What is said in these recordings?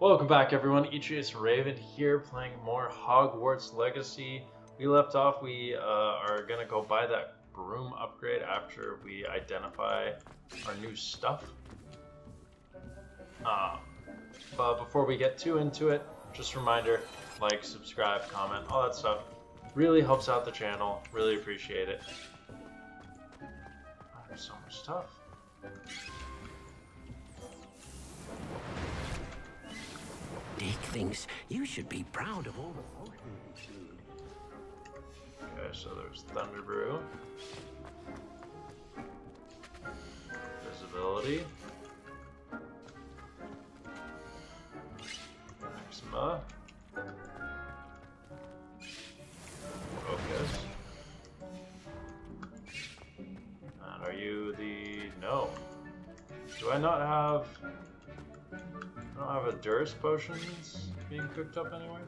Welcome back, everyone. EtriusRaven here, playing more Hogwarts Legacy. We left off. We are gonna go buy that broom upgrade after we identify our new stuff. But before we get too into it, just a reminder: like, subscribe, comment, all that stuff. Really helps out the channel. Really appreciate it. Oh, there's so much stuff. Dick thinks you should be proud of all the potions. Okay, so there's Thunder Brew. Visibility. Maxima. Focus. And are you the... No. Do I not have... I don't have a Durst potions being cooked up anywhere?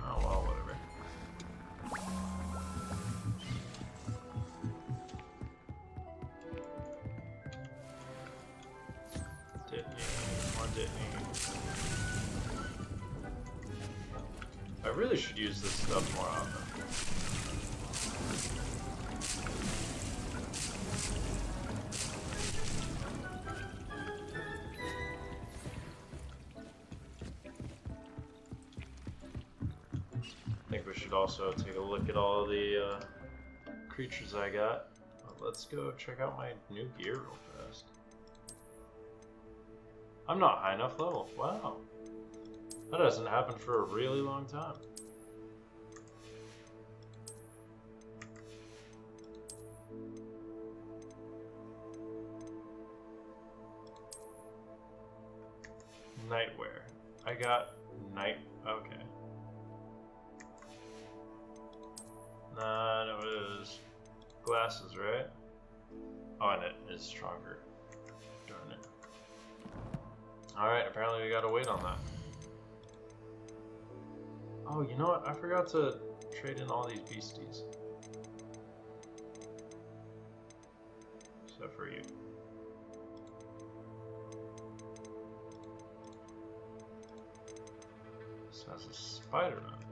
Oh well, whatever. I really should use this stuff more often. I think we should also take a look at all the creatures I got. Let's go check out my new gear real fast. I'm not high enough level. Wow. That hasn't happened for a really long time. Nightwear. I got night. Okay. No, it is glasses, right? Oh, and it is stronger. Darn it. Alright, apparently we gotta wait on that. Oh, you know what? I forgot to trade in all these beasties. Except for you. This has a Spider-Man.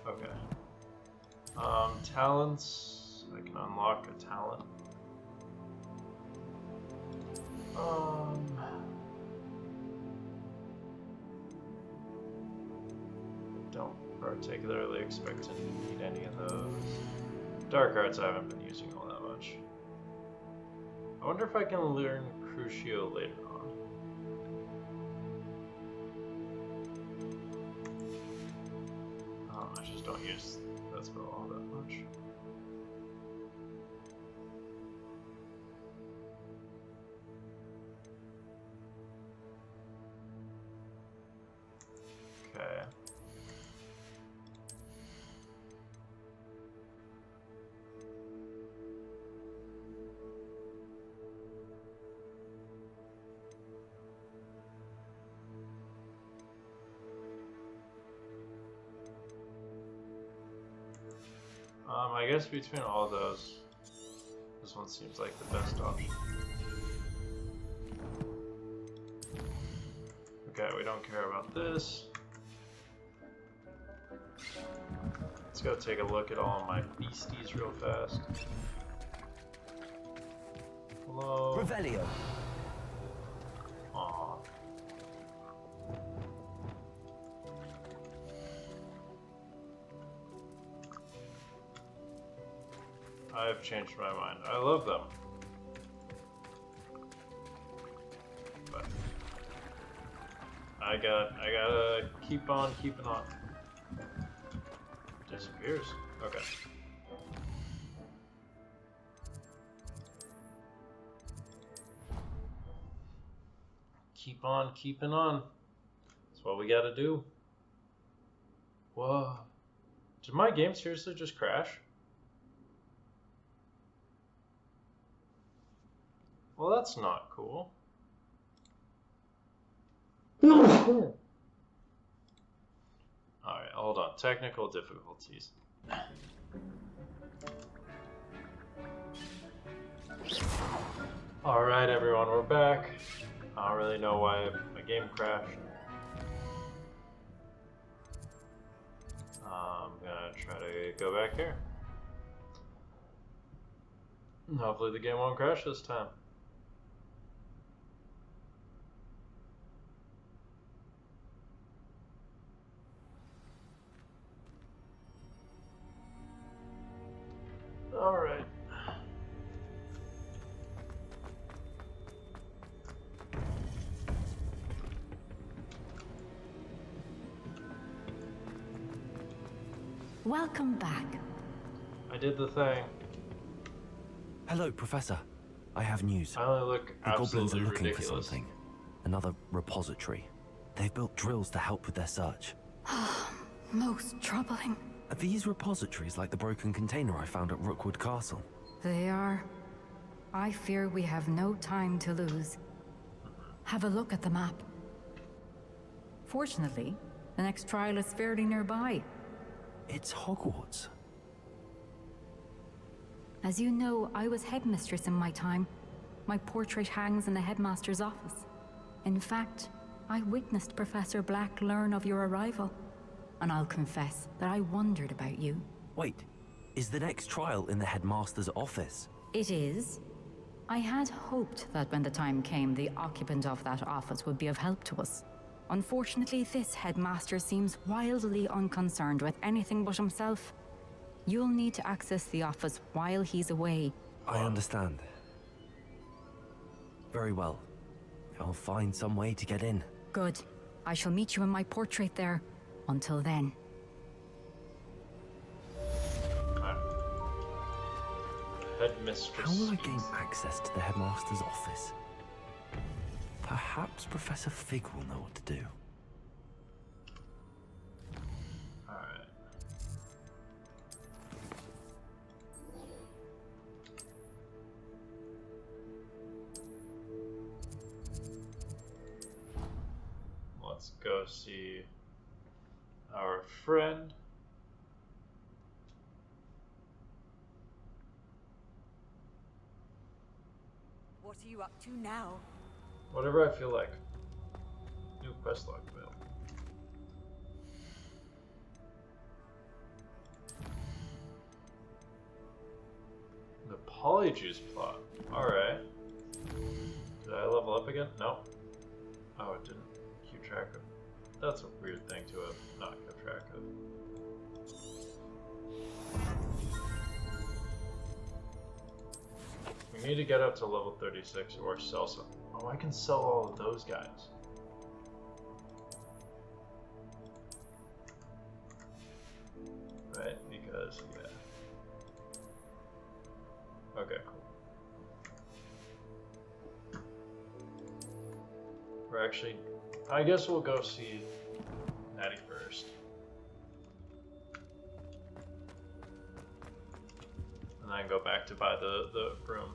Okay. Talents. I can unlock a talent. Don't particularly expect to need any of those. Dark arts I haven't been using all that much. I wonder if I can learn Crucio later on. I just don't use that spell all that much. Okay. I guess between all those, this one seems like the best option. Okay, we don't care about this. Let's go take a look at all of my beasties real fast. Hello. Revelio. Aww. I've changed my mind. I love them. But I gotta keep on keeping on. Disappears. Okay. Keep on keeping on. That's what we gotta do. Whoa. Did my game seriously just crash? Well, that's not cool. Alright, hold on. Technical difficulties. Alright, everyone, we're back. I don't really know why my game crashed. I'm gonna try to go back here. Hopefully the game won't crash this time. Alright. Welcome back. I did the thing. Hello, Professor. I have news. I only look The goblins are absolutely looking ridiculous. for something. Another repository. They've built drills to help with their search. Most troubling. Are these repositories like the broken container I found at Rookwood Castle? They are. I fear we have no time to lose. Have a look at the map. Fortunately, the next trial is fairly nearby. It's Hogwarts. As you know, I was headmistress in my time. My portrait hangs in the headmaster's office. In fact, I witnessed Professor Black learn of your arrival. And I'll confess that I wondered about you. Wait, is the next trial in the headmaster's office? It is. I had hoped that when the time came, the occupant of that office would be of help to us. Unfortunately, this headmaster seems wildly unconcerned with anything but himself. You'll need to access the office while he's away. I understand. Very well. I'll find some way to get in. Good. I shall meet you in my portrait there. Until then. Alright. Headmistress. How will I gain access to the headmaster's office? Perhaps Professor Fig will know what to do. Alright. Let's go see our friend. What are you up to now? Whatever I feel like. New quest log available. The Polyjuice plot. Alright. Did I level up again? No. Oh, it didn't keep track of. That's a weird thing to have not kept track of. We need to get up to level 36 or sell some. Oh, I can sell all of those guys. Right, because, yeah. Okay, cool. We're actually, I guess we'll go see Natty first. And then go back to buy the broom.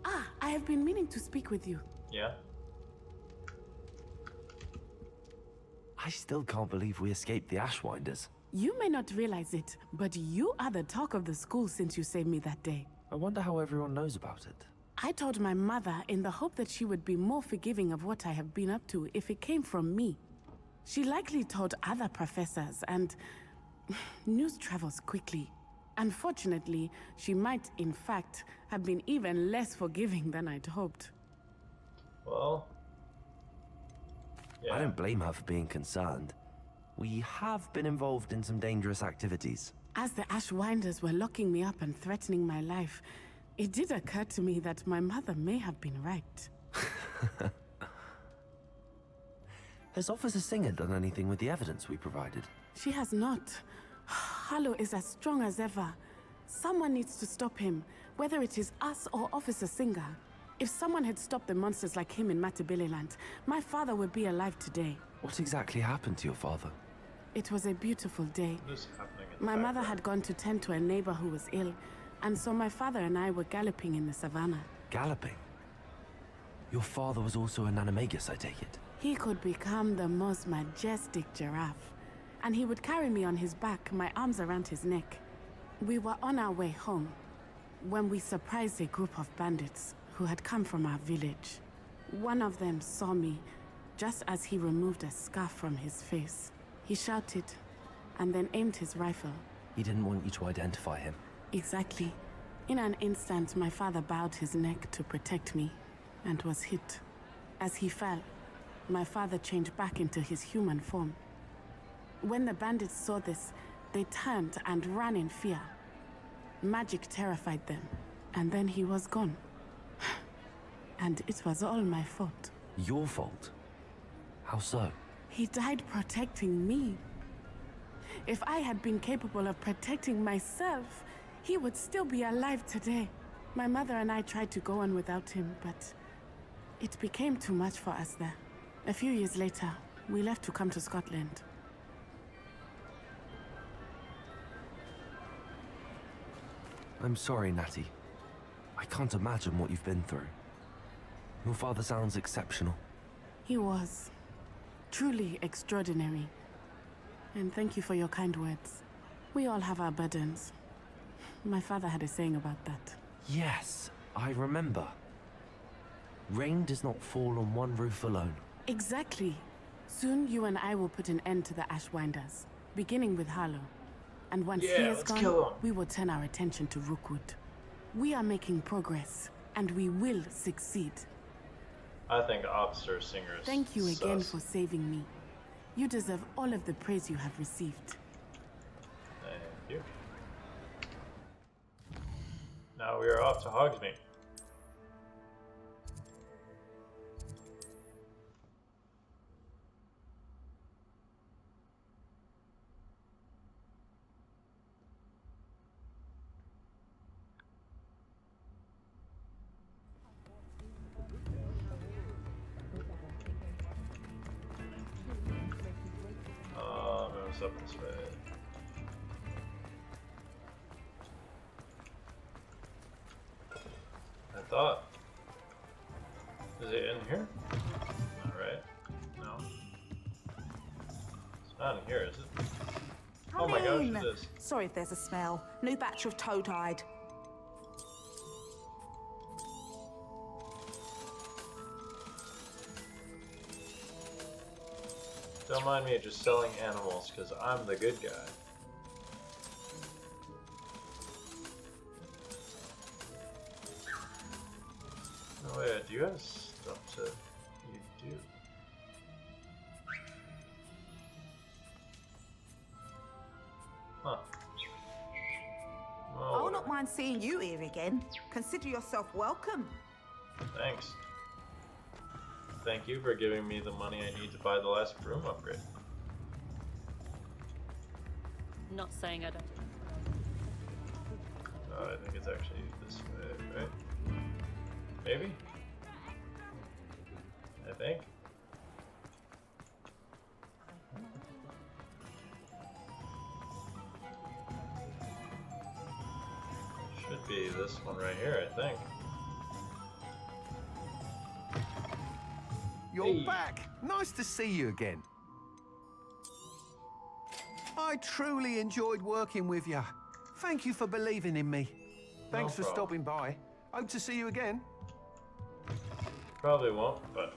Ah, I have been meaning to speak with you. Yeah? I still can't believe we escaped the Ashwinders. You may not realize it, but you are the talk of the school since you saved me that day. I wonder how everyone knows about it. I told my mother in the hope that she would be more forgiving of what I have been up to if it came from me. She likely told other professors, and news travels quickly. Unfortunately, she might, in fact, have been even less forgiving than I'd hoped. Well, yeah. I don't blame her for being concerned. We have been involved in some dangerous activities. As the Ashwinders were locking me up and threatening my life, it did occur to me that my mother may have been right. Has Officer Singer done anything with the evidence we provided? She has not. Harlow is as strong as ever. Someone needs to stop him, whether it is us or Officer Singer. If someone had stopped the monsters like him in Matabeleland, my father would be alive today. What exactly happened to your father? It was a beautiful day. What is happening in the My mother background? had gone to tend to a neighbor who was ill, and so my father and I were galloping in the savannah. Galloping? Your father was also an animagus, I take it? He could become the most majestic giraffe, and he would carry me on his back, my arms around his neck. We were on our way home when we surprised a group of bandits who had come from our village. One of them saw me just as he removed a scarf from his face. He shouted and then aimed his rifle. He didn't want you to identify him. Exactly. In an instant, my father bowed his neck to protect me and was hit. As he fell, my father changed back into his human form. When the bandits saw this, they turned and ran in fear. Magic terrified them, and then he was gone. And it was all my fault. Your fault? How so? He died protecting me. If I had been capable of protecting myself, he would still be alive today. My mother and I tried to go on without him, but it became too much for us there. A few years later, we left to come to Scotland. I'm sorry, Natty. I can't imagine what you've been through. Your father sounds exceptional. He was truly extraordinary. And thank you for your kind words. We all have our burdens. My father had a saying about that. Yes, I remember. Rain does not fall on one roof alone. Exactly. Soon you and I will put an end to the Ashwinders, beginning with Harlow. And once he is gone, we will turn our attention to Rookwood. We are making progress, and we will succeed. I think Officer Singer is Thank you again sus. for saving me. You deserve all of the praise you have received. Thank you. Now we are off to Hogsmeade. It was up this way. I thought. Is it in here? Alright. No. It's not in here, is it? Oh my gosh, it is. Sorry if there's a smell. New batch of toad-hide. Don't mind me just selling animals, because I'm the good guy. Oh wait, do you have stuff to... You do. Huh. I'll Well, not mind seeing you here again. Consider yourself welcome. thanks. Thank you for giving me the money I need to buy the last broom upgrade. Not saying I don't. I think it's actually this way, right? Maybe? I think. Should be this one right here, I think. You're Hey. back! Nice to see you again. I truly enjoyed working with you. Thank you for believing in me. Thanks for problem. stopping by. Hope to see you again. Probably won't, but...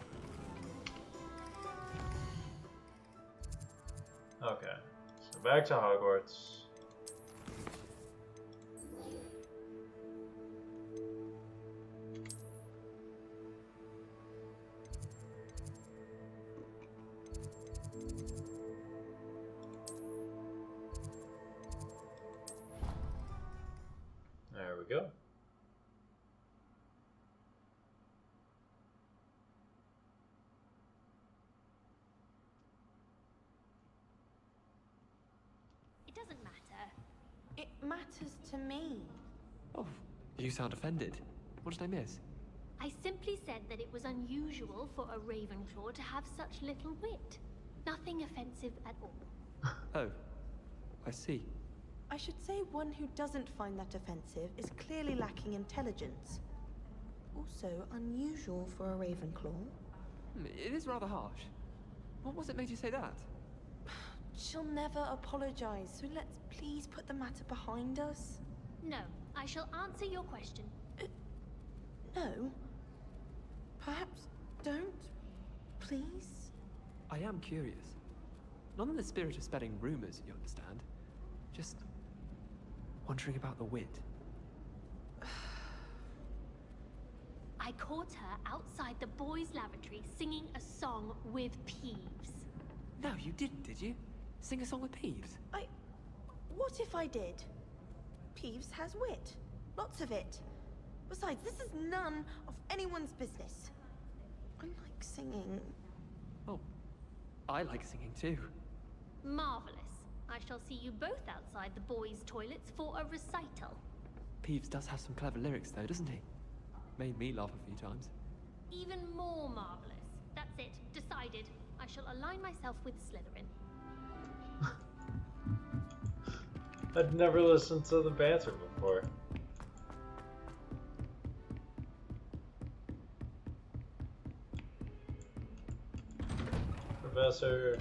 Okay, so back to Hogwarts. There we go. It doesn't matter. It matters to me. Oh, you sound offended. What did I miss? I simply said that it was unusual for a Ravenclaw to have such little wit. Nothing offensive at all. Oh, I see. I should say one who doesn't find that offensive is clearly lacking intelligence. also unusual for a Ravenclaw. It is rather harsh. What was it made you say that? She'll never apologize, so let's please put the matter behind us. No, I shall answer your question. No. Perhaps don't, please? I am curious. Not in the spirit of spreading rumors, you understand. Just wondering about the wit. I caught her outside the boys' lavatory singing a song with Peeves. No, you didn't, did you? Sing a song with Peeves? What if I did? Peeves has wit. Lots of it. Besides, this is none of anyone's business. I like singing. Oh, I like singing too. Marvelous. I shall see you both outside the boys' toilets for a recital. Peeves does have some clever lyrics though, doesn't he? Made me laugh a few times. Even more marvelous. That's it. Decided. I shall align myself with Slytherin. I'd never listened to the banter before. Professor.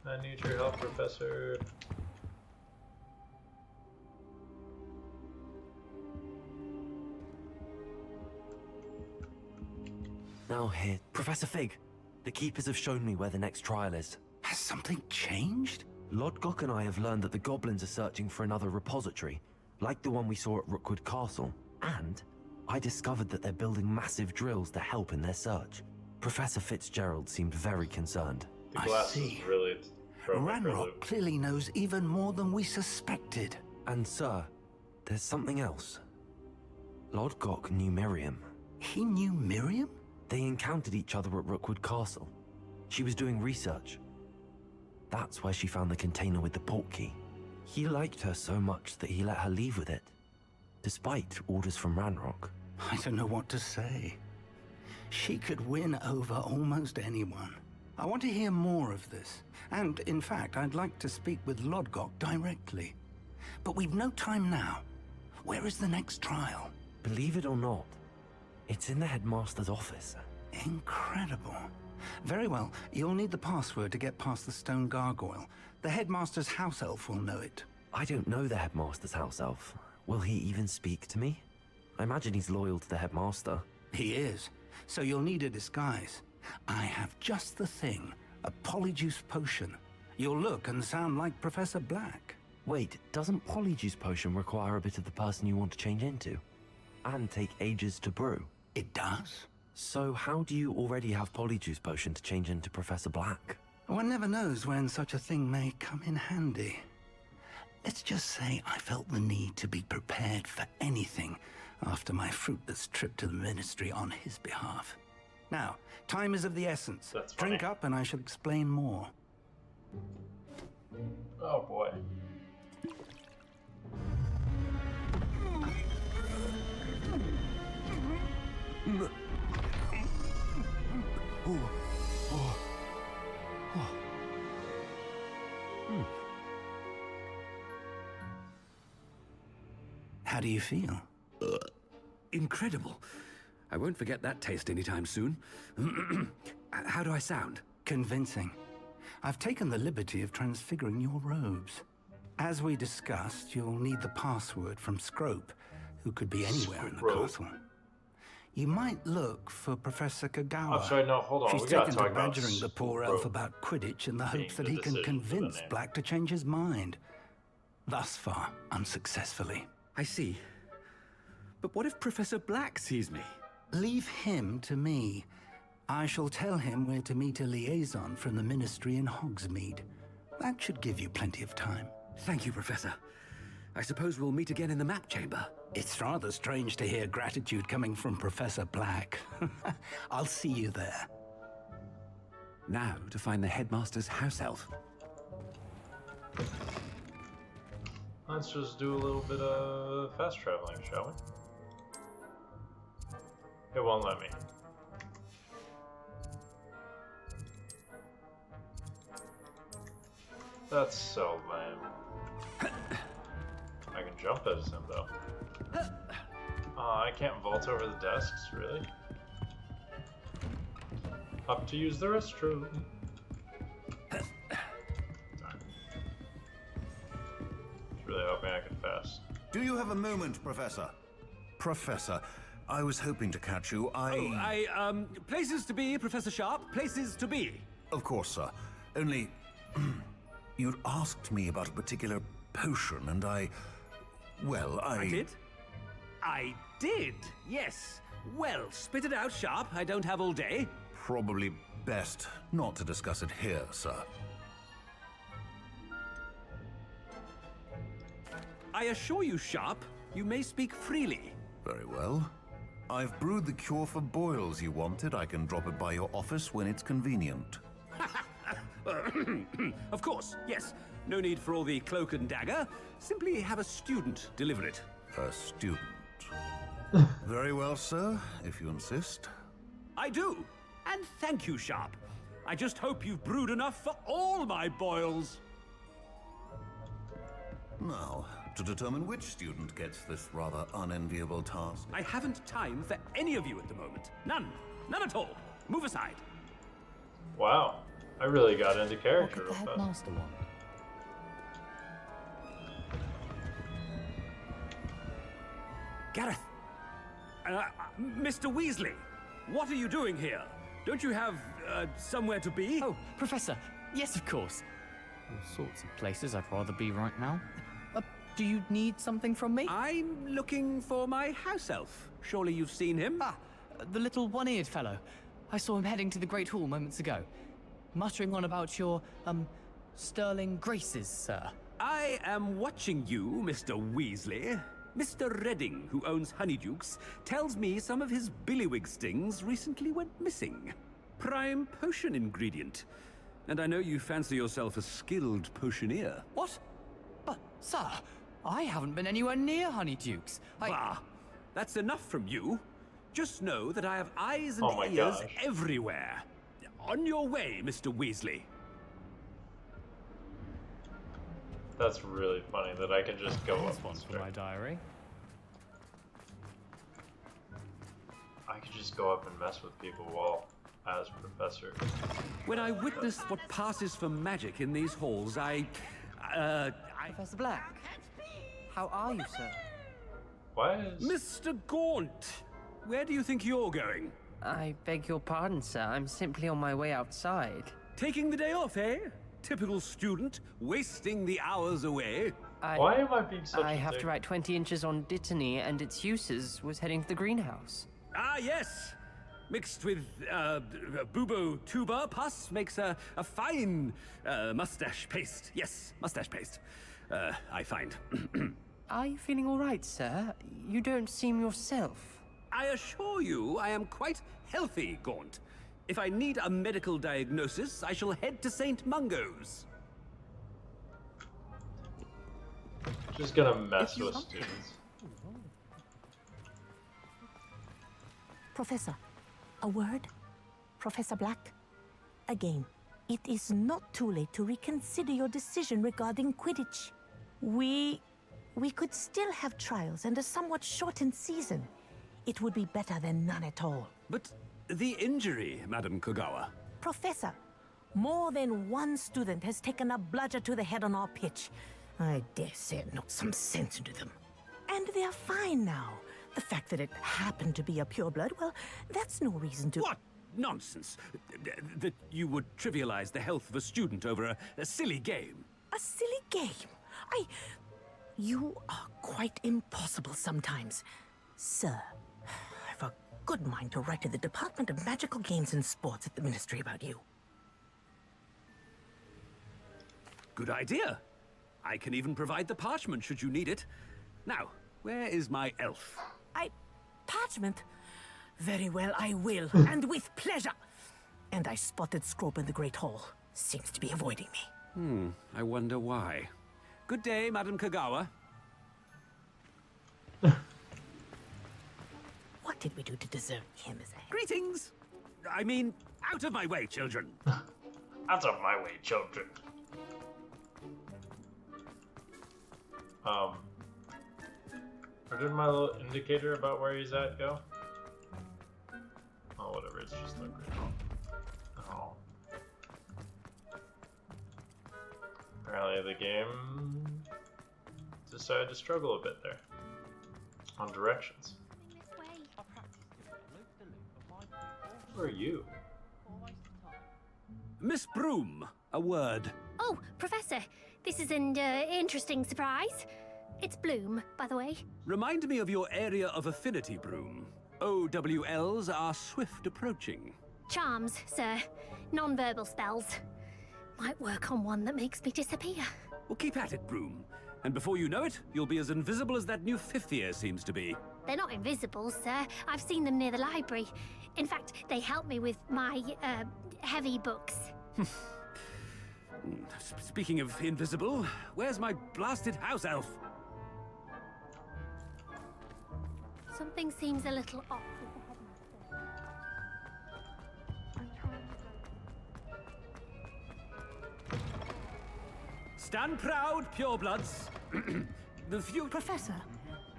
I need your help, Professor. Now here, Professor Fig. The Keepers have shown me where the next trial is. Has something changed? Lodgok and I have learned that the goblins are searching for another repository, like the one we saw at Rookwood Castle. And I discovered that they're building massive drills to help in their search. Professor Fitzgerald seemed very concerned. The I glasses see. really throw me for a Ranrock loop. clearly knows even more than we suspected. And sir, there's something else. Lodgok knew Miriam. He knew Miriam? They encountered each other at Rookwood Castle. She was doing research. That's where she found the container with the portkey. He liked her so much that he let her leave with it, despite orders from Ranrock. I don't know what to say. She could win over almost anyone. I want to hear more of this. And, in fact, I'd like to speak with Lodgok directly. But we've no time now. Where is the next trial? Believe it or not, it's in the Headmaster's office. Incredible. Very well, you'll need the password to get past the stone gargoyle. The Headmaster's house elf will know it. I don't know the Headmaster's house elf. Will he even speak to me? I imagine he's loyal to the Headmaster. He is. So you'll need a disguise. I have just the thing. A polyjuice potion. You'll look and sound like Professor Black. Wait, doesn't Polyjuice Potion require a bit of the person you want to change into? And take ages to brew? It does. So how do you already have Polyjuice Potion to change into Professor Black? One never knows when such a thing may come in handy. Let's just say I felt the need to be prepared for anything after my fruitless trip to the Ministry on his behalf. Now, time is of the essence. That's funny. Drink up and I shall explain more. Oh boy. How do you feel? Incredible. I won't forget that taste anytime soon. How do I sound? Convincing. I've taken the liberty of transfiguring your robes. As we discussed, you'll need the password from Scrope, who could be anywhere in the Scrope? castle. You might look for Professor Kagawa. I'm sorry, no, hold on. She's We gotta taken talk to about badgering the poor elf about Quidditch in the being hopes that the he can decision for the convince name. Black to change his mind. Thus far, unsuccessfully. I see. But what if Professor Black sees me? Leave him to me. I shall tell him where to meet a liaison from the Ministry in Hogsmeade. That should give you plenty of time. Thank you, Professor. I suppose we'll meet again in the map chamber. It's rather strange to hear gratitude coming from Professor Black. I'll see you there. Now to find the Headmaster's house elf. Let's just do a little bit of fast traveling, shall we? It won't let me. That's so lame. I can jump as him, though. I can't vault over the desks, really? Up to use the restroom. Darn. Was really hoping I could pass. Do you have a moment, Professor? Professor, I was hoping to catch you. Places to be, Professor Sharp. Places to be. Of course, sir. Only, you'd asked me about a particular potion, and I did? I did, yes. Well, spit it out, Sharp. I don't have all day. Probably best not to discuss it here, sir. I assure you, Sharp, you may speak freely. Very well. I've brewed the cure for boils you wanted. I can drop it by your office when it's convenient. Of course, yes. No need for all the cloak and dagger. Simply have a student deliver it. A student. Very well, sir, if you insist. I do. And thank you, Sharp. I just hope you've brewed enough for all my boils. Now, to determine which student gets this rather unenviable task. I haven't time for any of you at the moment. None. None at all. Move aside. Wow. I really got into character What could the real fast. Headmaster want? Gareth. Mr. Weasley, what are you doing here? Don't you have, somewhere to be? Oh, Professor. Yes, of course. All sorts of places I'd rather be right now. Do you need something from me? I'm looking for my house elf. Surely you've seen him? Ah, the little one-eared fellow. I saw him heading to the Great Hall moments ago. Muttering on about your, sterling graces, sir. I am watching you, Mr. Weasley. Mr. Redding, who owns Honeydukes, tells me some of his billywig stings recently went missing. Prime potion ingredient. And I know you fancy yourself a skilled potioneer. What? But, sir, I haven't been anywhere near Honeydukes. Bah! That's enough from you. Just know that I have eyes and Oh my ears gosh. everywhere. On your way, Mr. Weasley. That's really funny that I can just go up one for my diary. I could just go up and mess with people while as Professor. When I witness what passes for magic in these halls, Professor Black, how are you, sir? Why is... Mr. Gaunt, where do you think you're going? I beg your pardon, sir. I'm simply on my way outside. Taking the day off, eh? Typical student, wasting the hours away. Why am I being such I a have dick? to write 20 inches on Dittany and its uses. Was heading to the greenhouse. Ah, yes. Mixed with bubo tuber pus makes a fine mustache paste. Yes, mustache paste. I find. Are you feeling all right, sir? You don't seem yourself. I assure you I am quite healthy, Gaunt. If I need a medical diagnosis, I shall head to St. Mungo's. Just gonna mess with students. Professor, a word? Professor Black? Again, it is not too late to reconsider your decision regarding Quidditch. We could still have trials and a somewhat shortened season. It would be better than none at all. But the injury, Madam Kogawa. Professor, more than one student has taken a bludger to the head on our pitch. I dare say it knocked some sense into them. And they're fine now. The fact that it happened to be a pureblood, well, that's no reason to... What nonsense! That you would trivialize the health of a student over a silly game. A silly game? You are quite impossible sometimes. Sir, I've a good mind to write to the Department of Magical Games and Sports at the Ministry about you. Good idea. I can even provide the parchment should you need it. Now, where is my elf? Parchment? Very well, I will, and with pleasure. And I spotted Scrope in the Great Hall. Seems to be avoiding me. I wonder why. Good day, Madam Kogawa. What did we do to deserve him as a... Greetings! I mean, out of my way, children. Out of my way, children. Where did my little indicator about where he's at go? Oh, whatever, it's just like... Oh. Apparently the game decided to struggle a bit there. On directions. Who are you? Miss Broom, a word. Oh, Professor, this is an interesting surprise. It's Bloom, by the way. Remind me of your area of affinity, Broom. OWLs are swift approaching. Charms, sir. Non-verbal spells. Might work on one that makes me disappear. Well, keep at it, Broom. And before you know it, you'll be as invisible as that new fifth year seems to be. They're not invisible, sir. I've seen them near the library. In fact, they help me with my, heavy books. Speaking of invisible, where's my blasted house elf? Something seems a little off with the headmaster. Stand proud, purebloods. The few... Professor,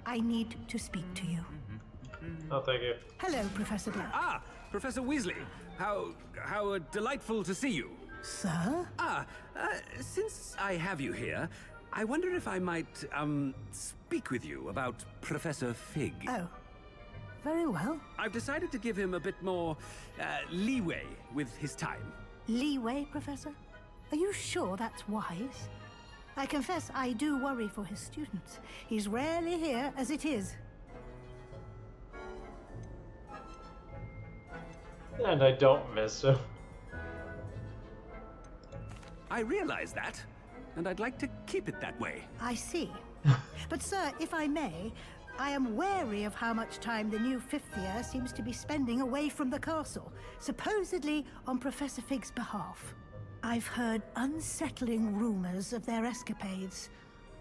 I need to speak to you. Oh, thank you. Hello, Professor Black. Ah, Professor Weasley. How delightful to see you. Sir? Since I have you here, I wonder if I might, speak with you about Professor Fig. Oh, very well. I've decided to give him a bit more, leeway with his time. Leeway, Professor? Are you sure that's wise? I confess I do worry for his students. He's rarely here as it is. And I don't miss him. I realize that, and I'd like to keep it that way. I see. But sir, if I may, I am wary of how much time the new fifth year seems to be spending away from the castle, supposedly on Professor Fig's behalf. I've heard unsettling rumors of their escapades.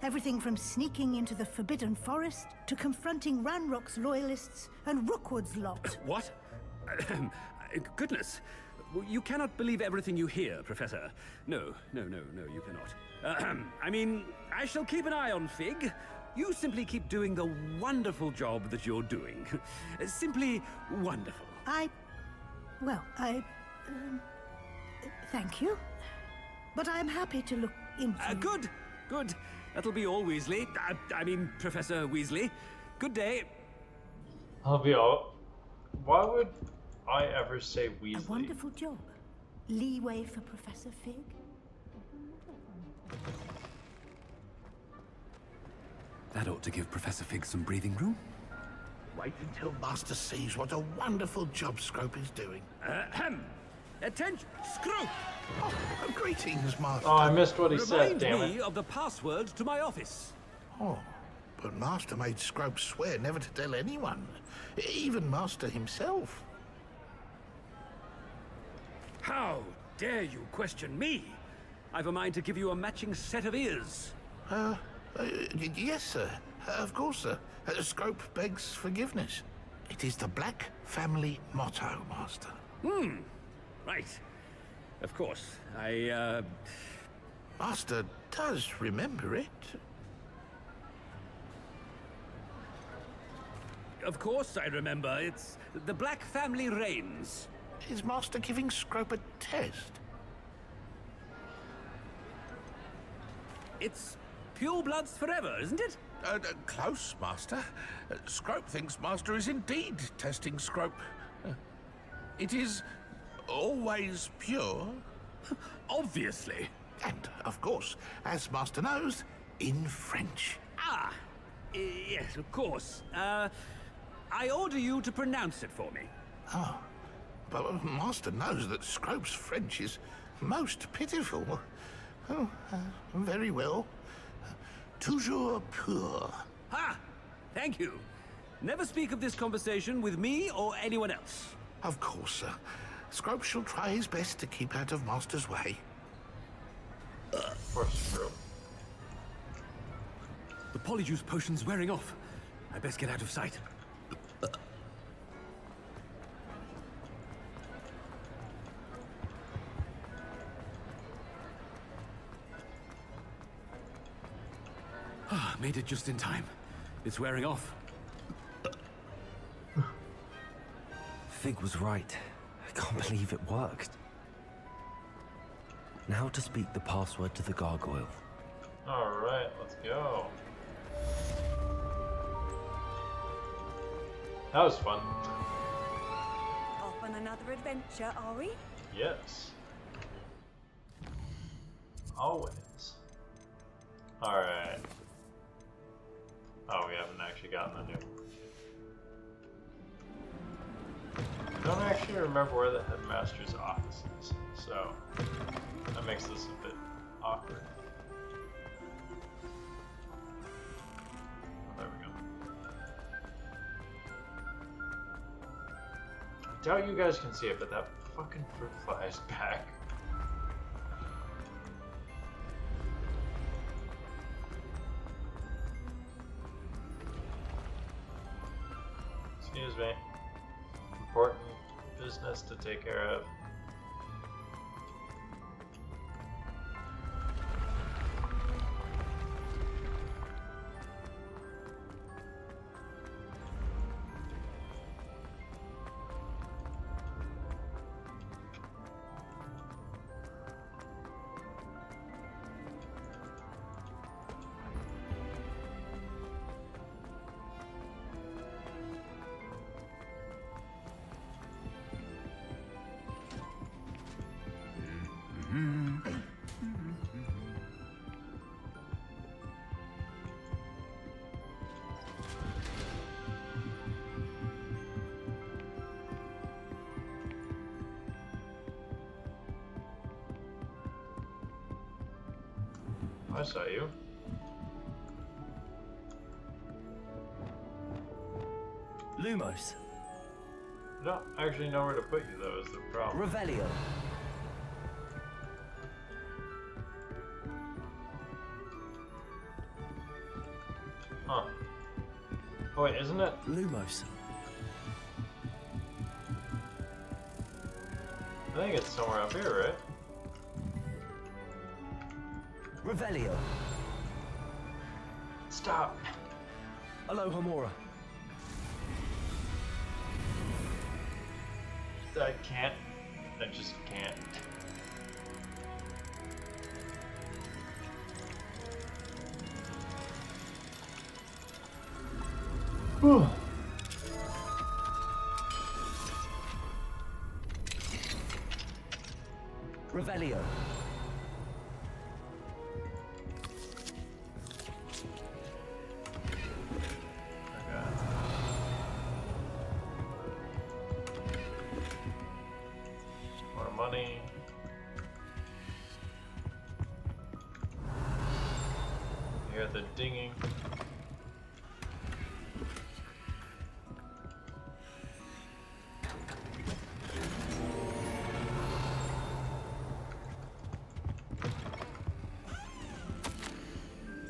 Everything from sneaking into the Forbidden Forest to confronting Ranrock's loyalists and Rookwood's lot. What? Goodness. You cannot believe everything you hear, Professor. No, you cannot. I mean, I shall keep an eye on Fig. You simply keep doing the wonderful job that you're doing. Simply wonderful. Thank you. But I'm happy to look into... Good. That'll be all, Weasley. I mean, Professor Weasley. Good day. I'll be all... Why would I ever say Weasley? A wonderful job. Leeway for Professor Fig? That ought to give Professor Fig some breathing room. Wait until Master sees what a wonderful job Scrope is doing. Attention, Scrope! Oh, greetings, Master. Oh, I missed what he said, damn it. Remind me of the password to my office. Oh, but Master made Scrope swear never to tell anyone, even Master himself. How dare you question me? I've a mind to give you a matching set of ears. Yes, sir. Of course, sir. Scrope begs forgiveness. It is the Black family motto, Master. Right. Of course. Master does remember it. Of course I remember. It's the Black family reigns. Is Master giving Scrope a test? It's pure bloods forever, isn't it? Close, Master. Scrope thinks Master is indeed testing Scrope. It is always pure. Obviously. And, of course, as Master knows, in French. Yes, of course. I order you to pronounce it for me. Oh, but Master knows that Scrope's French is most pitiful. Oh, very well. Toujours pur. Ha! Thank you. Never speak of this conversation with me or anyone else. Of course, sir. Scrope shall try his best to keep out of Master's way. The polyjuice potion's wearing off. I best get out of sight. Made it just in time. It's wearing off. Fig was right. I can't believe it worked. Now to speak the password to the gargoyle. Alright, let's go. That was fun. Off on another adventure, are we? Yes. Always. Alright. Oh, we haven't actually gotten the new. I don't actually remember where the headmaster's office is, so that makes this a bit awkward. Oh, there we go. I doubt you guys can see it, but that fucking fruit fly is back. Excuse me. Important business to take care of. I saw you. Lumos. I don't actually know where to put you, though, is the problem. Revelio. Huh. Oh, wait, isn't it? Lumos. I think it's somewhere up here, right? Revelio. Stop. Aloha Mora. I can't. I just can't. Whew. Revelio. The dinging.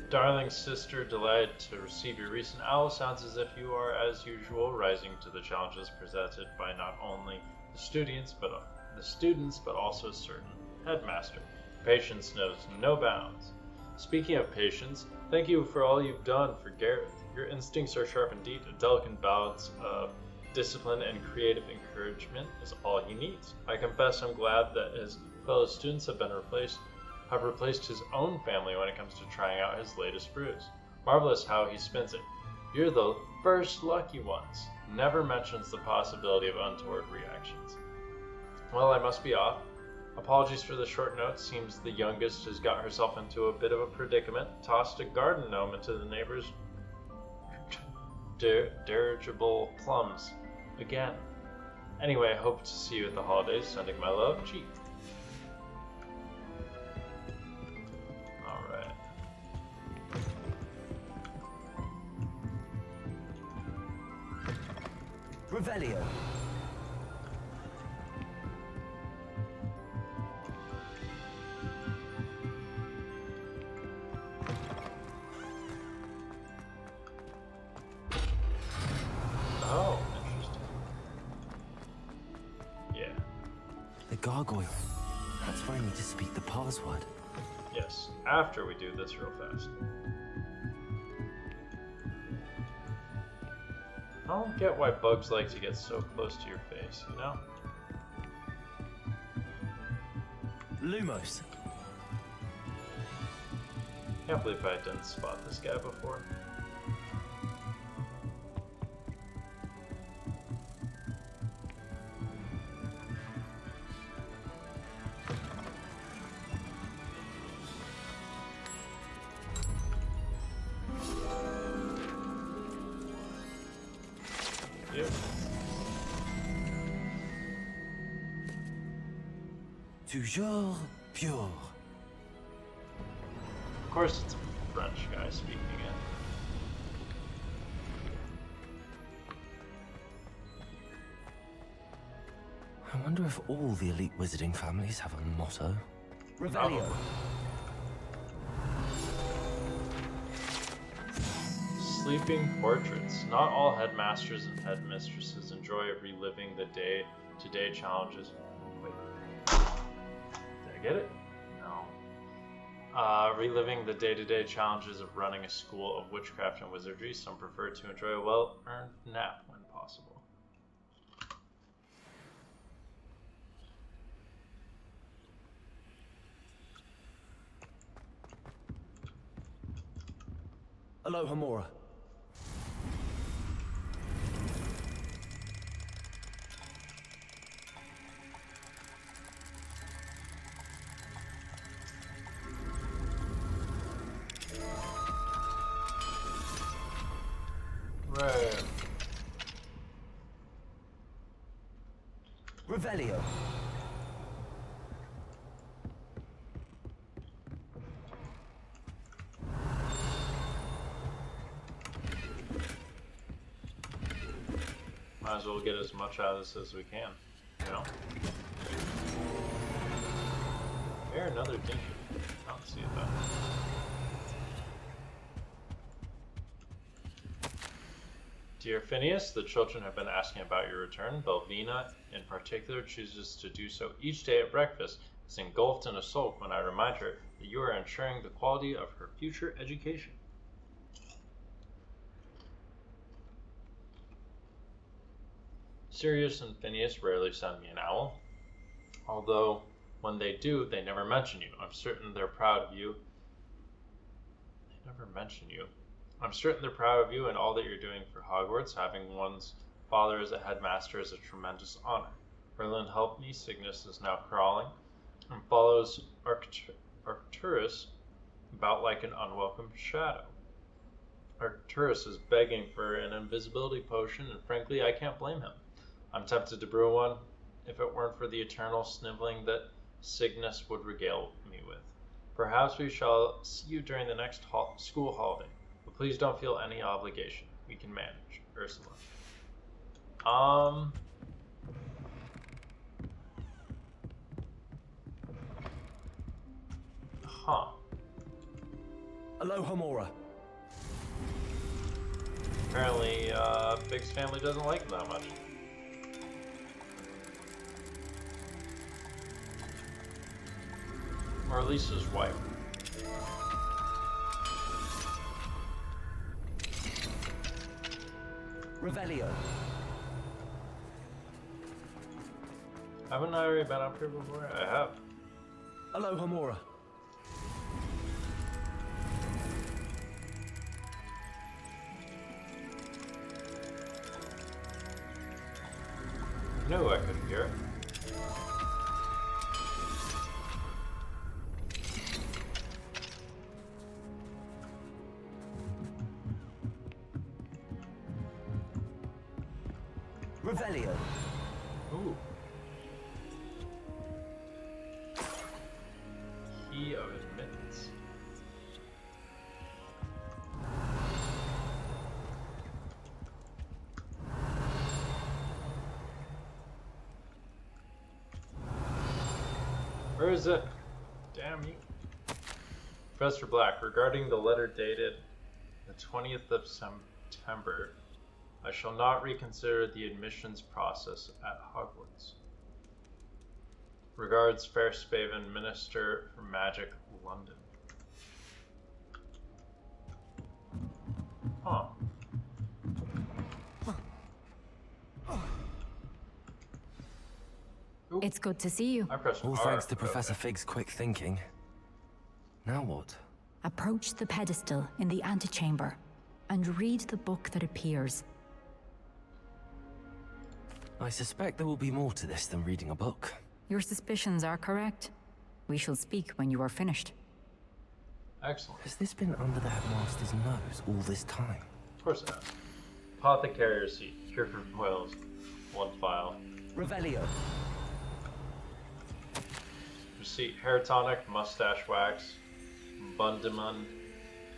Darling sister, delighted to receive your recent owl. Sounds as if you are, as usual, rising to the challenges presented by not only the students, but also a certain headmaster. Patience knows no bounds. Speaking of patience, thank you for all you've done for Gareth. Your instincts are sharp indeed. A delicate balance of discipline and creative encouragement is all he needs. I confess I'm glad that his fellow students have replaced his own family when it comes to trying out his latest brews. Marvelous how he spins it. You're the first lucky ones. Never mentions the possibility of untoward reactions. Well, I must be off. Apologies for the short note. Seems the youngest has got herself into a bit of a predicament. Tossed a garden gnome into the neighbor's dirigible plums. Again. Anyway, I hope to see you at the holidays. Sending my love, G. Alright. Revelio. Oh, interesting. Yeah. The gargoyle. That's where I need to speak the password. Yes, after we do this real fast. I don't get why bugs like to get so close to your face, you know? Lumos. Can't believe I didn't spot this guy before. Yep. Toujours pure. Of course it's a French guy speaking it. I wonder if all the elite wizarding families have a motto. Revelio. Sleeping portraits. Not all headmasters and headmistresses enjoy reliving the day-to-day challenges. Wait. Did I get it? No. Reliving the day-to-day challenges of running a school of witchcraft and wizardry. Some prefer to enjoy a well-earned nap when possible. Aloha Mora. Right. Revelio. Might as well get as much out of this as we can, you know? Here, another dinky. I don't see it though. Dear Phineas, the children have been asking about your return. Belvina, in particular, chooses to do so each day at breakfast, is engulfed in a sulk when I remind her that you are ensuring the quality of her future education. Sirius and Phineas rarely send me an owl, although when they do, they never mention you. I'm certain they're proud of you. They never mention you. I'm certain they're proud of you and all that you're doing for Hogwarts. Having one's father as a headmaster is a tremendous honor. Merlin helped me. Cygnus is now crawling and follows Arcturus about like an unwelcome shadow. Arcturus is begging for an invisibility potion, and frankly, I can't blame him. I'm tempted to brew one if it weren't for the eternal sniveling that Cygnus would regale me with. Perhaps we shall see you during the next school holiday, but please don't feel any obligation. We can manage. Ursula. Huh. Aloha Mora. Apparently, Fig's family doesn't like him that much. Or at least his wife. Revelio. Haven't I already been up here before? I have. Aloha Mora. No, I couldn't hear it. Revelio. Ooh. Key of admittance. Where is it? Damn you. Professor Black, regarding the letter dated the 20th of September, I shall not reconsider the admissions process at Hogwarts. Regards, Fairspaven, Minister for Magic, London. Huh. It's good to see you. I pressed All R. thanks to Professor Fig's quick thinking. Now what? Approach the pedestal in the antechamber and read the book that appears. I suspect there will be more to this than reading a book. Your suspicions are correct. We shall speak when you are finished. Excellent. Has this been under the Headmaster's nose all this time? Of course it has. Apothecary receipt. Cure for boils. 1 file. Revelio. Receipt. Hair tonic, mustache wax, Bundimund,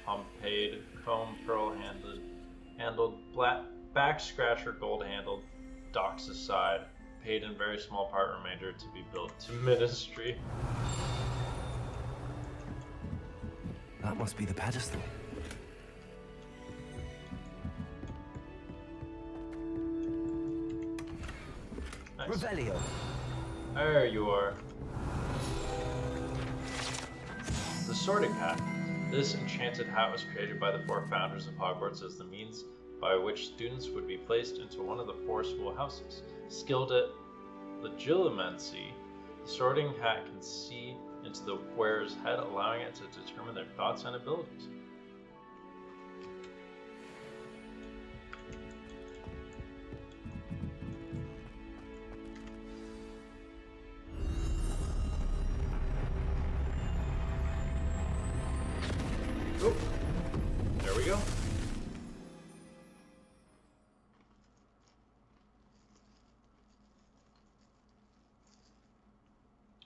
pomade, comb, pearl handled, back scratcher, gold handled, docks aside, paid in very small part remainder to be billed to ministry. That must be the pedestal. Nice. Revelio. There you are. The Sorting Hat. This enchanted hat was created by the 4 founders of Hogwarts as the means by which students would be placed into one of the 4 schoolhouses. Skilled at legilimency, the Sorting Hat can see into the wearer's head, allowing it to determine their thoughts and abilities. Oh, there we go.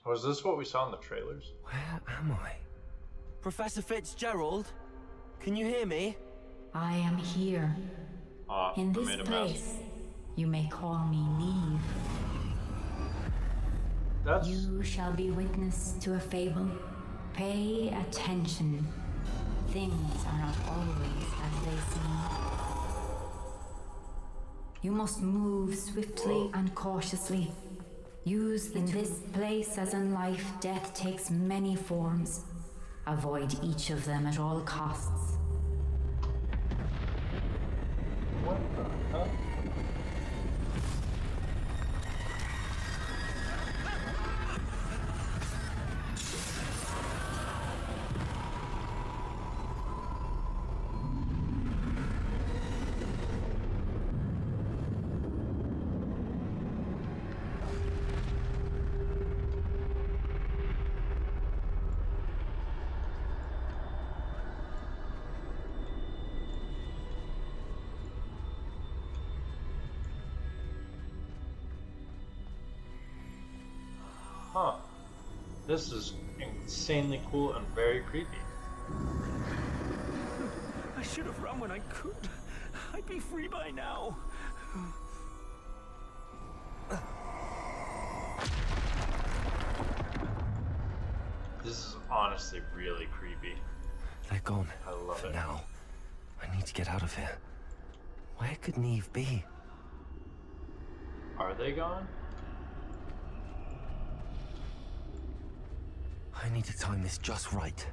Was this what we saw in the trailers? Where am I? Professor Fitzgerald? Can you hear me? I am here. In this place, you may call me Neve. You shall be witness to a fable. Pay attention. Things are not always as they seem. You must move swiftly and cautiously. Used in this place as in life, death takes many forms. Avoid each of them at all costs. What the hell? Huh. This is insanely cool and very creepy. I should have run when I could. I'd be free by now. This is honestly really creepy. They're gone. I love it. Now, I need to get out of here. Where could Neve be? Are they gone? I need to time this just right.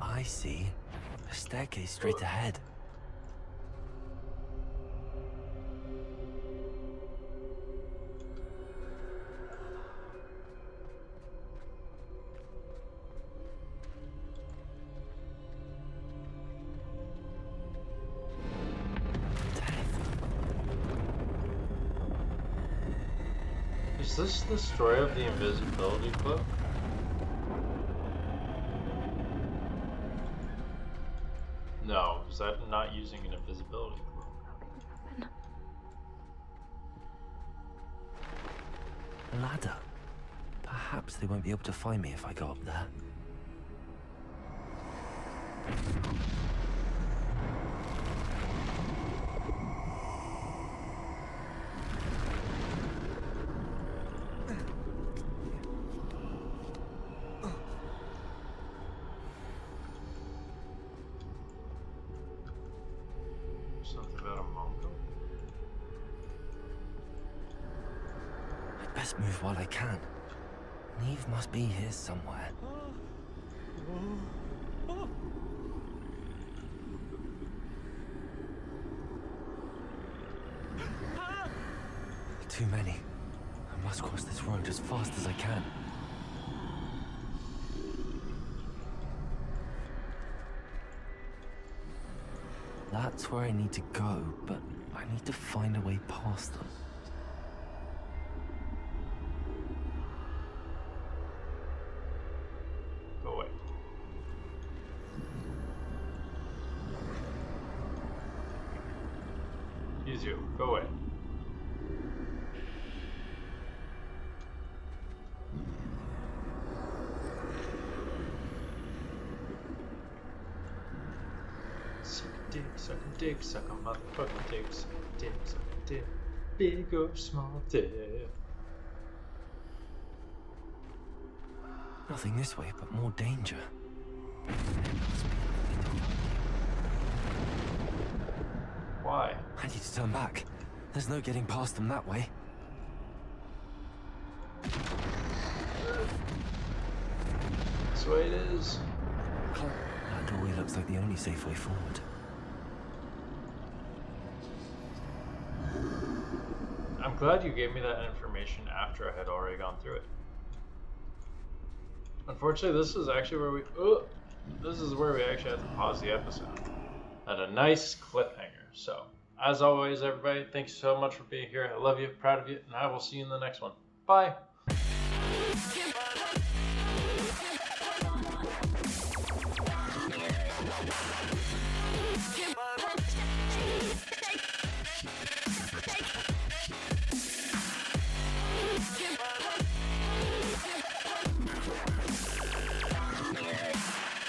I see. A staircase straight ahead. Is this the story of the invisibility cloak? No, because I'm not using an invisibility cloak. A ladder. Perhaps they won't be able to find me if I go up there. Something about a Mongol? I'd best move while I can. Neve must be here somewhere. Too many. I must cross this road as fast as I can. That's where I need to go, but I need to find a way past them. Go away. Use you. Go away. Suck a dick, suck a motherfucking dick, suck a dick, suck a dick, big or small dick. Nothing this way, but more danger. Why? I need to turn back. There's no getting past them that way. This way it is. That doorway looks like the only safe way forward. I'm glad you gave me that information after I had already gone through it. Unfortunately, this is actually where we actually have to pause the episode at a nice cliffhanger. So, as always, everybody, thanks so much for being here. I love you, proud of you, and I will see you in the next one. Bye.